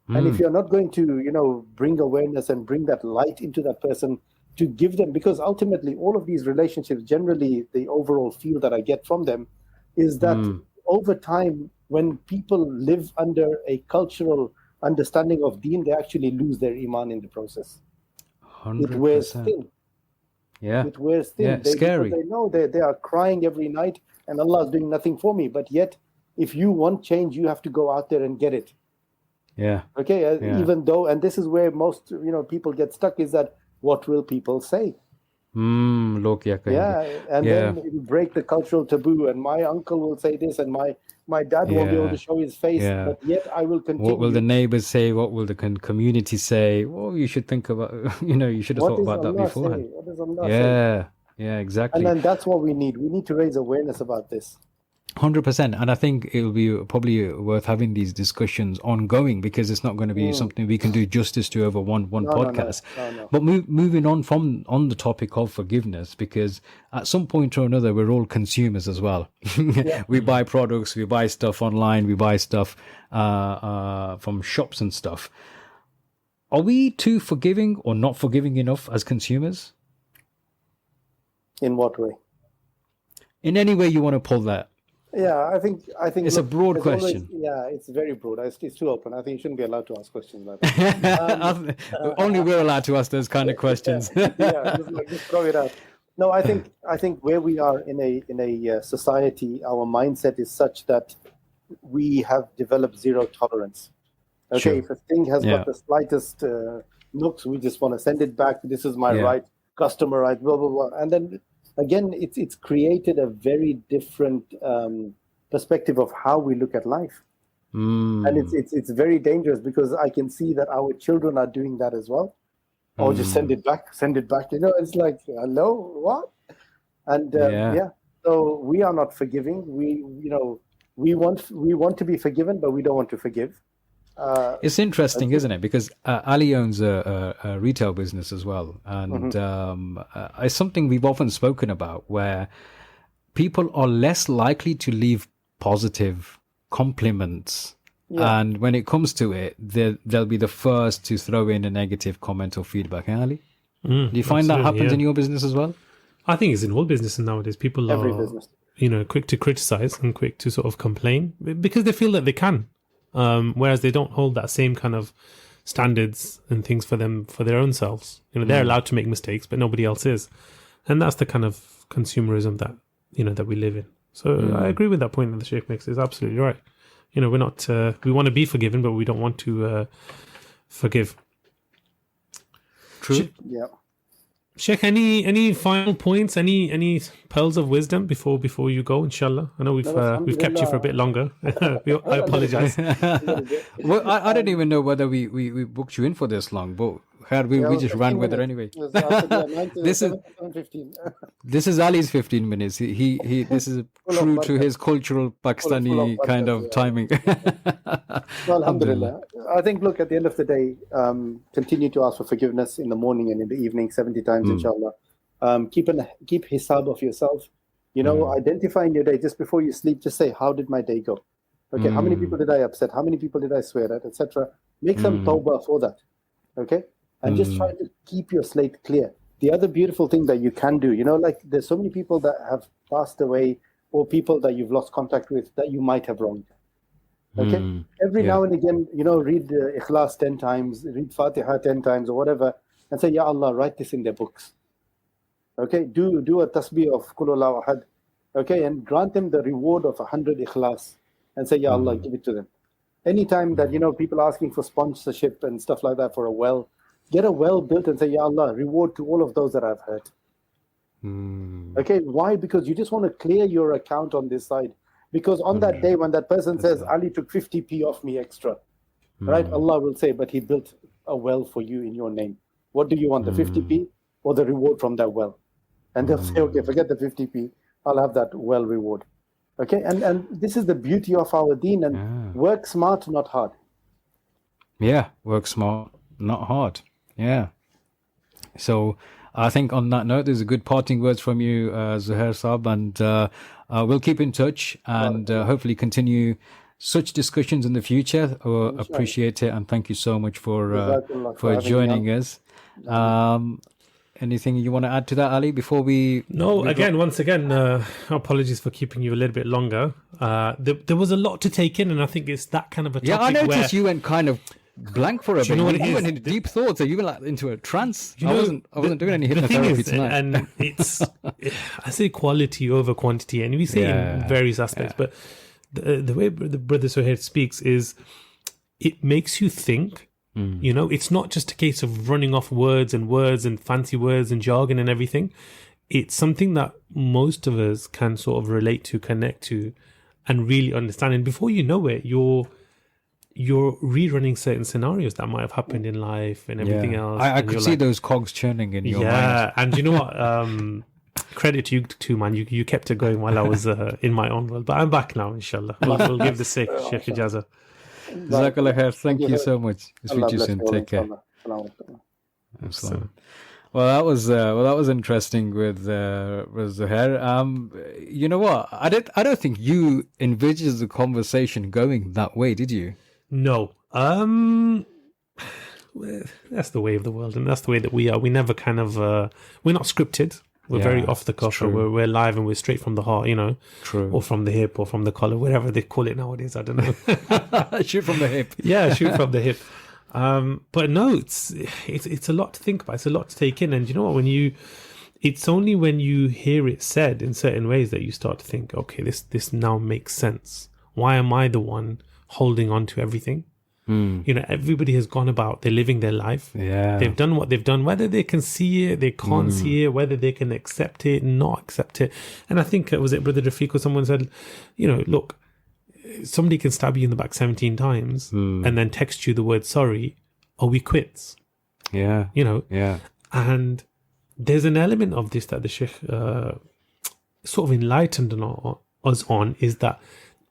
And if you're not going to, bring awareness and bring that light into that person to give them, because ultimately all of these relationships, generally the overall feel that I get from them is that over time, when people live under a cultural understanding of deen, they actually lose their iman in the process. 100%. It wears thin. Yeah. It wears thin. Yeah, scary. They know they are crying every night and Allah is doing nothing for me. But yet, if you want change, you have to go out there and get it. Yeah. Okay. Even though, and this is where most, people get stuck, is that what will people say? Then you break the cultural taboo, and my uncle will say this, and my dad won't be able to show his face, but yet I will continue. What will the neighbors say? What will the community say? Well, you should think about, you should have thought about that beforehand. What does Allah say? Yeah, exactly. And then that's what we need. We need to raise awareness about this. 100%. And I think it'll be probably worth having these discussions ongoing, because it's not going to be something we can do justice to over one podcast. No. But moving on the topic of forgiveness, because at some point or another, we're all consumers as well. We buy products, we buy stuff online, we buy stuff from shops and stuff. Are we too forgiving or not forgiving enough as consumers? In what way? In any way you want to pull that. Yeah, I think it's a broad question. It's very broad. It's too open. I think you shouldn't be allowed to ask questions like that. Only we're allowed to ask those kind of questions. Just throw it out. No, I think where we are in a society, our mindset is such that we have developed zero tolerance. Okay, sure. If a thing has got the slightest nooks, we just want to send it back. This is my right, customer right, blah blah blah, and then. Again, it's created a very different perspective of how we look at life, and it's very dangerous, because I can see that our children are doing that as well. Oh, just send it back. It's like, hello, what? And so we are not forgiving. We want to be forgiven, but we don't want to forgive. It's interesting, isn't it? Because Ali owns a retail business as well. And it's something we've often spoken about, where people are less likely to leave positive compliments. Yeah. And when it comes to it, they'll be the first to throw in a negative comment or feedback. Ali? Do you find that happens in your business as well? I think it's in all businesses nowadays. People every business. quick to criticize and quick to sort of complain because they feel that they can, whereas they don't hold that same kind of standards and things for their own selves. They're allowed to make mistakes, but nobody else is, and that's the kind of consumerism that that we live in. So I agree with that point that the Sheikh makes. Is absolutely right. We're not. We want to be forgiven, but we don't want to forgive. True. Yeah. Sheikh, any final points? Any pearls of wisdom before you go? Inshallah, I know we've kept you for a bit longer. I apologize. Well, I don't even know whether we booked you in for this long, but we just ran with it anyway. This is Ali's 15 minutes. He this is true to his cultural Pakistani kind of timing. Well, alhamdulillah. I think, look, at the end of the day, continue to ask for forgiveness in the morning and in the evening 70 times, inshallah. Keep hisab of yourself. Identify in your day just before you sleep. Just say, how did my day go? Okay, how many people did I upset? How many people did I swear at, etc. Make some tawbah for that. Okay, and just try to keep your slate clear. The other beautiful thing that you can do, like there's so many people that have passed away or people that you've lost contact with that you might have wronged. Okay, every now and again, read Ikhlas 10 times, read Fatiha 10 times or whatever, and say, Ya Allah, write this in their books. Okay, do a tasbih of Qul Huwallahu Ahad. Okay, and grant them the reward of 100 Ikhlas and say, Ya Allah, give it to them. Anytime that, people asking for sponsorship and stuff like that for a well, get a well built and say, Ya Allah, reward to all of those that I've hurt. Okay, why? Because you just want to clear your account on this side. Because on that day when that person says, Ali took 50p off me extra, right? Allah will say, but he built a well for you in your name. What do you want, the 50p or the reward from that well? And they'll say, okay, forget the 50p, I'll have that well reward. Okay, and this is the beauty of our deen, and work smart, not hard. Yeah, work smart, not hard. Yeah. So I think on that note, there's a good parting words from you, Zuhair Saab, and we'll keep in touch and hopefully continue such discussions in the future. Appreciate it, and thank you so much for joining us. Anything you want to add to that, Ali, before we... No, once again, apologies for keeping you a little bit longer. There was a lot to take in, and I think it's that kind of a topic. Yeah, I noticed you went kind of blank for a bit. You went into deep thoughts. You went into a trance. I wasn't doing any hypnotherapy tonight. And it's, I say quality over quantity, and we say in various aspects, but the way the Brother Zuhair speaks is, it makes you think. It's not just a case of running off words and fancy words and jargon and everything. It's something that most of us can sort of relate to, connect to, and really understand. And before you know it, you're rerunning certain scenarios that might have happened in life and everything else. I could see those cogs churning in your mind. Yeah, and you know what? Credit to you too, man. You kept it going while I was in my own world. But I'm back now, inshallah. We'll give the Sheikh Ijazah. Jazakallah khair. Thank you so much. Speak to you soon. Take care. Absolutely. Well, that was interesting with Zuhair. You know what? I don't think you envisaged the conversation going that way, did you? No. That's the way of the world, and that's the way that we are. We never kind of we're not scripted. We're very off the cuff. We're live and we're straight from the heart, True. Or from the hip or from the collar, whatever they call it nowadays. I don't know. Shoot from the hip. Yeah, shoot from the hip. But no, it's a lot to think about. It's a lot to take in. And you know what? It's only when you hear it said in certain ways that you start to think, okay, this now makes sense. Why am I the one holding on to everything? Everybody has gone about, they're living their life. Yeah. They've done what they've done, whether they can see it, they can't see it, whether they can accept it, not accept it. And I think, was it Brother Rafiq or someone said, look, somebody can stab you in the back 17 times and then text you the word sorry, are we quits? Yeah. Yeah. And there's an element of this that the Sheikh sort of enlightened us on, is that,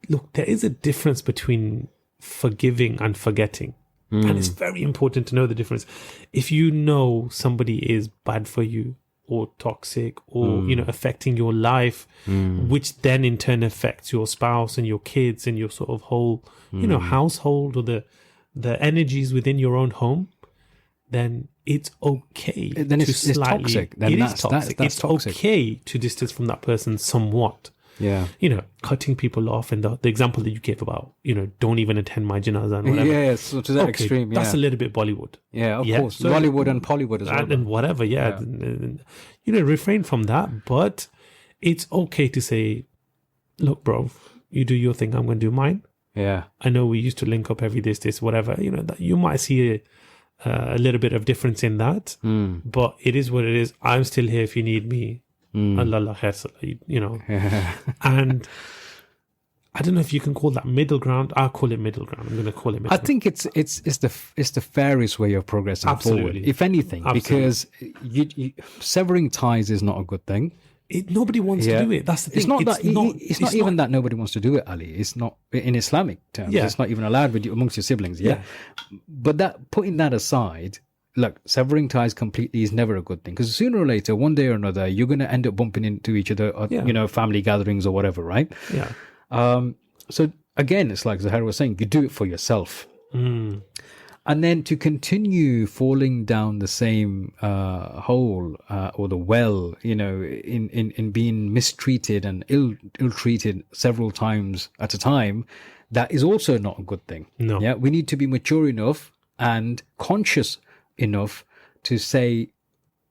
look, there is a difference between forgiving and forgetting. And it's very important to know the difference. If you know somebody is bad for you or toxic or, affecting your life, which then in turn affects your spouse and your kids and your sort of whole, household, or the energies within your own home, then it's okay. Then it's toxic. Then it is toxic. It's toxic. okay to distance from that person somewhat. Yeah. Cutting people off, and the example that you gave about, don't even attend my janazah and whatever. Yeah, so to that extreme, yeah. That's a little bit Bollywood. Yeah, of course. So, Bollywood and Pollywood as well. And whatever, yeah. Refrain from that. But it's okay to say, look, bro, you do your thing, I'm going to do mine. Yeah. I know we used to link up every this, whatever. That you might see a little bit of difference in that. But it is what it is. I'm still here if you need me. Allah khair, And I don't know if you can call that middle ground. I'll call it middle ground. I'm going to call it middle ground. I think it's the fairest way of progressing forward, if anything, because you severing ties is not a good thing. Nobody wants to do it. That's the thing. It's not even that nobody wants to do it, Ali. It's not in Islamic terms. Yeah. It's not even allowed amongst your siblings. Yeah. But putting that aside, look, severing ties completely is never a good thing, because sooner or later, one day or another, you're going to end up bumping into each other at family gatherings or whatever, right? Yeah. So again, it's like Zuhair was saying, you do it for yourself. And then to continue falling down the same hole or the well, in being mistreated and ill-treated several times at a time, that is also not a good thing. No. Yeah, we need to be mature enough and conscious enough to say,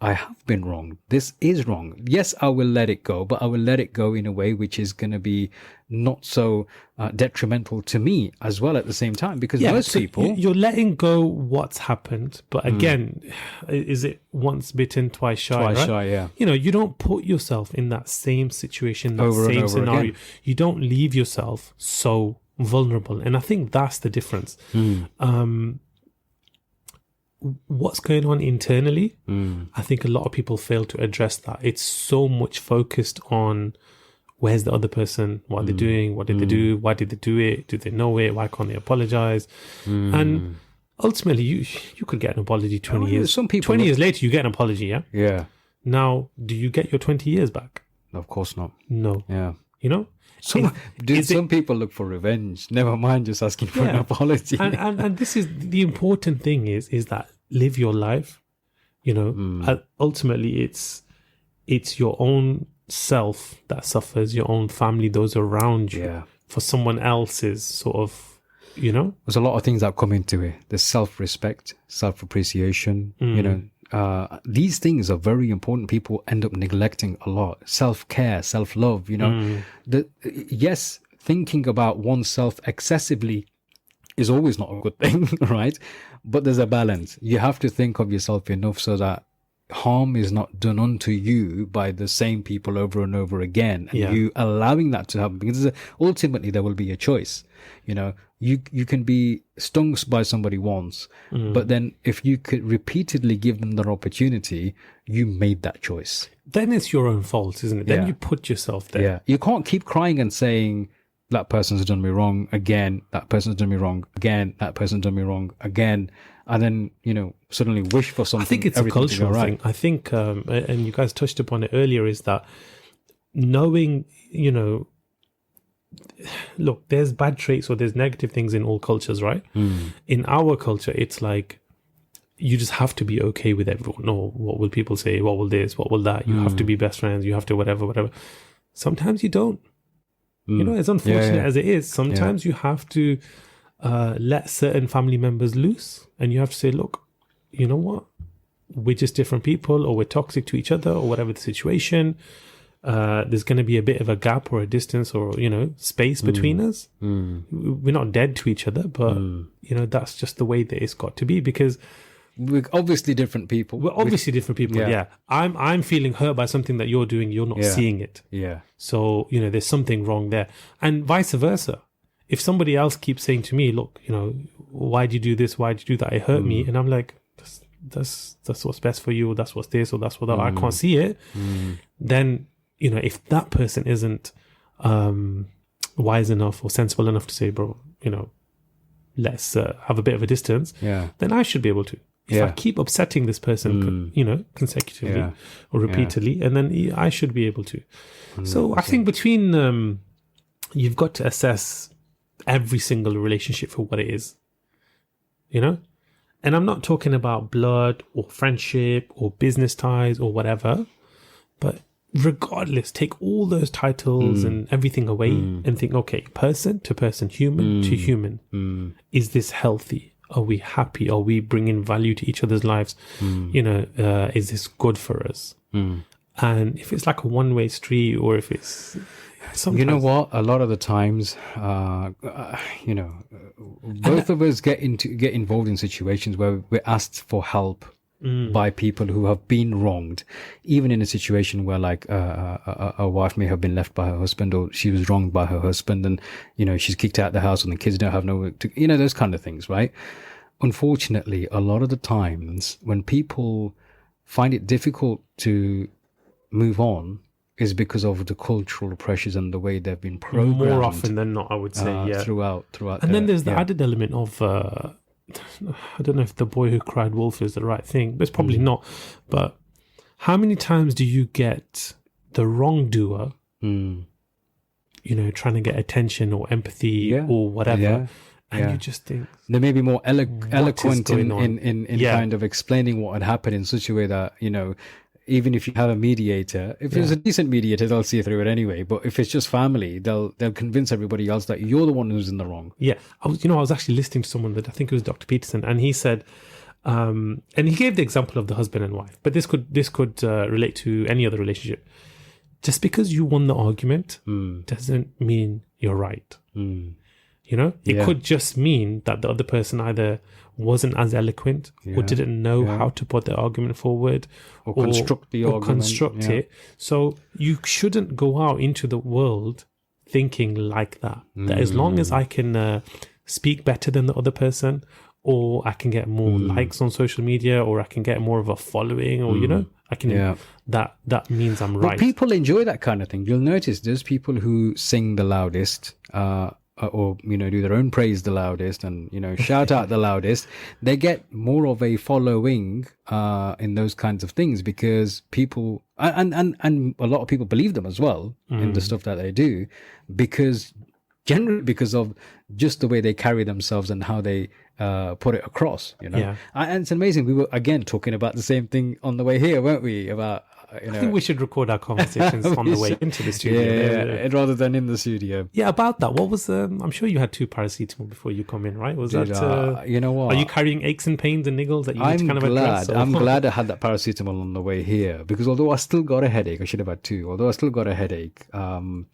I have been wrong. This is wrong. Yes, I will let it go, but I will let it go in a way which is going to be not so detrimental to me as well at the same time. Because most people... You're letting go what's happened. But again, is it once bitten, twice shy? Twice right? shy, yeah. You don't put yourself in that same situation, that Over and same over scenario. again. You don't leave yourself so vulnerable. And I think that's the difference. What's going on internally, I think a lot of people fail to address that. It's so much focused on where's the other person, what are they doing, what did they do, why did they do it, do they know it, why can't they apologize? And ultimately, you could get an apology 20 years. Some people 20 years later, you get an apology, yeah? Yeah. Now, do you get your 20 years back? Of course not. No. Yeah. Some people look for revenge? Never mind just asking for an apology. And this is the important thing is that live your life. Ultimately, it's your own self that suffers, your own family, those around you. Yeah. For someone else's sort of, There's a lot of things that come into it. There's self-respect, self-appreciation, these things are very important. People end up neglecting a lot. Self-care, self-love, yes, thinking about oneself excessively is always not a good thing, right? But there's a balance. You have to think of yourself enough so that harm is not done unto you by the same people over and over again, and you allowing that to happen, because ultimately there will be a choice. You can be stung by somebody once, but then if you could repeatedly give them that opportunity, you made that choice. Then it's your own fault, isn't it? Then you put yourself there. Yeah, you can't keep crying and saying, that person's done me wrong again, that person's done me wrong again, that person's done me wrong again, and then, suddenly wish for something. I think it's a cultural thing. I think, and you guys touched upon it earlier, is that knowing, look, there's bad traits or there's negative things in all cultures, right? In our culture, it's like, you just have to be okay with everyone. Or what will people say? What will this? What will that? You have to be best friends. You have to whatever. Sometimes you don't. As unfortunate as it is, sometimes you have to let certain family members loose, and you have to say, look, you know what? We're just different people, or we're toxic to each other, or whatever the situation. There's going to be a bit of a gap or a distance or, space between us. We're not dead to each other, but, that's just the way that it's got to be, because we're obviously different people. We're obviously different people. Yeah. I'm feeling hurt by something that you're doing. You're not seeing it. Yeah. So, there's something wrong there, and vice versa. If somebody else keeps saying to me, look, why'd you do this? Why'd you do that? It hurt me. And I'm like, that's what's best for you, or that's what's this, or that's what that. I can't see it. Then, if that person isn't wise enough or sensible enough to say, bro, let's have a bit of a distance, then I should be able to. If I keep upsetting this person, consecutively or repeatedly, and then I should be able to. So I think between, you've got to assess every single relationship for what it is, and I'm not talking about blood or friendship or business ties or whatever, but regardless, take all those titles and everything away and think, okay, person to person, human to human, is this healthy? Are we happy? Are we bringing value to each other's lives? Is this good for us? And if it's like a one-way street, or if it's sometimes... You know what? A lot of the times, both of us get involved in situations where we're asked for help by people who have been wronged, even in a situation where like a wife may have been left by her husband, or she was wronged by her husband, and she's kicked out of the house and the kids don't have nowhere to, those kind of things, right? Unfortunately, a lot of the times when people find it difficult to move on is because of the cultural pressures and the way they've been programmed. More often than not, I would say, throughout. And then there's the added element of I don't know if the boy who cried wolf is the right thing, but it's probably not. But how many times do you get the wrongdoer, trying to get attention or empathy or whatever, and you just think they may be more eloquent in kind of explaining what had happened in such a way that even if you have a mediator, if it's a decent mediator, they'll see through it anyway. But if it's just family, they'll convince everybody else that you're the one who's in the wrong. Yeah, I was actually listening to someone that I think it was Dr. Peterson, and he said, and he gave the example of the husband and wife, but this could relate to any other relationship. Just because you won the argument doesn't mean you're right. It could just mean that the other person either wasn't as eloquent or didn't know how to put the argument forward or construct the argument. It. So you shouldn't go out into the world thinking like that. That as long as I can speak better than the other person, or I can get more likes on social media, or I can get more of a following, or I can that means I'm right. But people enjoy that kind of thing. You'll notice there's people who sing the loudest, or do their own praise the loudest, and shout out the loudest. They get more of a following in those kinds of things, because people and a lot of people believe them as well in the stuff that they do, generally because of just the way they carry themselves and how they put it across. And it's amazing. We were again talking about the same thing on the way here, weren't we? About I think we should record our conversations on the way into the studio. Rather than in the studio. Yeah, about that. What was I'm sure you had 2 paracetamol before you come in, right? Was that you know what? Are you carrying aches and pains and niggles that you need to kind of address? I'm glad I had that paracetamol on the way here, because although I still got a headache, I should have had 2. Although I still got a headache, you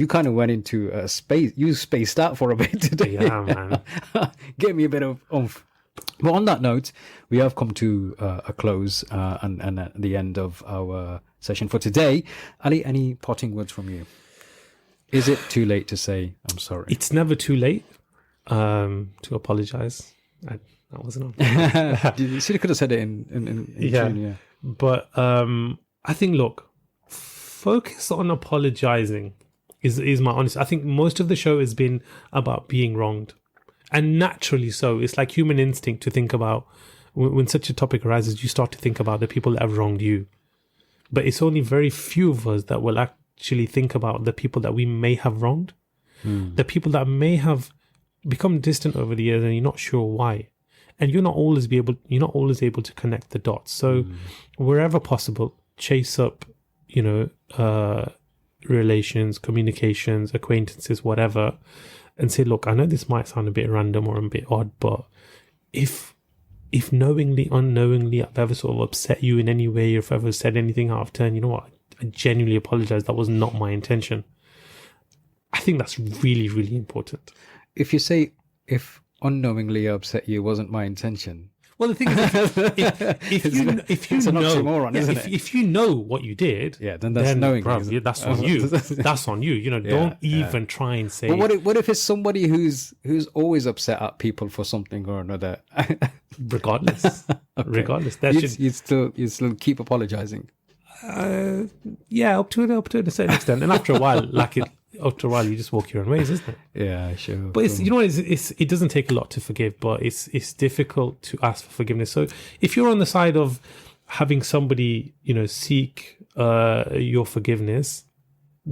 kind of went into a space. You spaced out for a bit today. Yeah, man. Gave me a bit of oomph. But on that note, we have come to a close and at the end of our session for today. Ali, any parting words from you? Is it too late to say I'm sorry? It's never too late to apologize. That wasn't on. You should have said it in June, But I think, look, focus on apologizing is my honest. I think most of the show has been about being wronged. And naturally so. It's like human instinct to think about, when such a topic arises, you start to think about the people that have wronged you. But it's only very few of us that will actually think about the people that we may have wronged. The people that may have become distant over the years and you're not sure why. And you're not always able to connect the dots. So wherever possible, chase up, relations, communications, acquaintances, whatever, and say, look, I know this might sound a bit random or a bit odd, but if knowingly, unknowingly, I've ever sort of upset you in any way, or if I've ever said anything out of turn, you know what? I genuinely apologize. That was not my intention. I think that's really, really important. If you say, if unknowingly I upset you wasn't my intention. Well, the thing is, if you know what you did, then that's knowing. That's on you. That's on you. Don't even try and say. But what if it's somebody who's always upset at people for something or another? Regardless, you'd still keep apologizing. Up to a certain extent, and after a while, you just walk your own ways, isn't it? Yeah, sure. But it doesn't take a lot to forgive, but it's difficult to ask for forgiveness. So if you're on the side of having somebody, seek your forgiveness,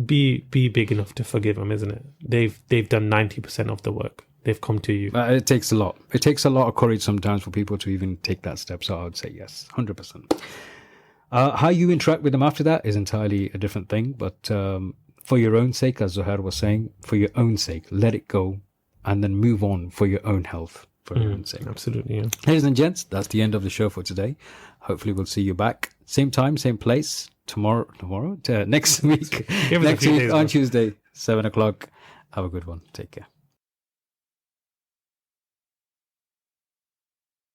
be big enough to forgive them, isn't it? They've done 90% of the work. They've come to you. It takes a lot. It takes a lot of courage sometimes for people to even take that step. So I would say yes, 100%. How you interact with them after that is entirely a different thing. But for your own sake, as Zuhair was saying, for your own sake, let it go and then move on for your own health, for your own sake. Absolutely, yeah. Ladies and gents, that's the end of the show for today. Hopefully we'll see you back. Same time, same place, next week. Give us a Next few week days, on man. Tuesday, 7 o'clock. Have a good one. Take care.